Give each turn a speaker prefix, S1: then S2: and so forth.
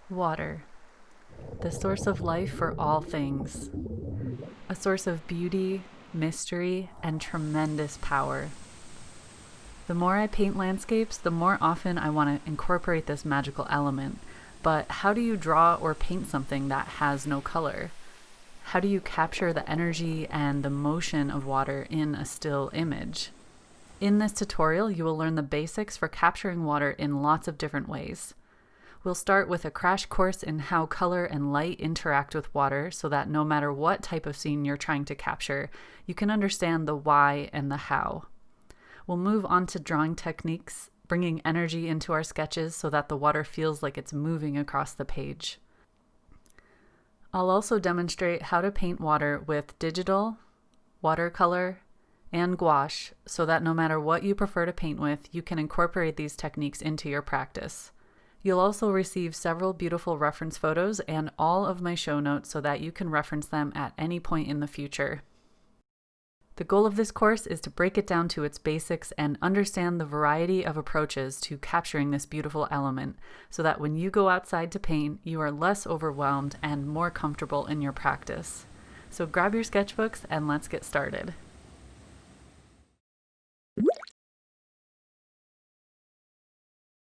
S1: Water, the source of life for all things, a source of beauty, mystery, and tremendous power. The more I paint landscapes, the more often I want to incorporate this magical element. But how do you draw or paint something that has no color? How do you capture the energy and the motion of water in a still image? In this tutorial, you will learn the basics for capturing water in lots of different ways. We'll start with a crash course in how color and light interact with water so that no matter what type of scene you're trying to capture, you can understand the why and the how. We'll move on to drawing techniques, bringing energy into our sketches so that the water feels like it's moving across the page. I'll also demonstrate how to paint water with digital, watercolor, and gouache so that no matter what you prefer to paint with, you can incorporate these techniques into your practice. You'll also receive several beautiful reference photos and all of my show notes so that you can reference them at any point in the future. The goal of this course is to break it down to its basics and understand the variety of approaches to capturing this beautiful element so that when you go outside to paint, you are less overwhelmed and more comfortable in your practice. So grab your sketchbooks and let's get started.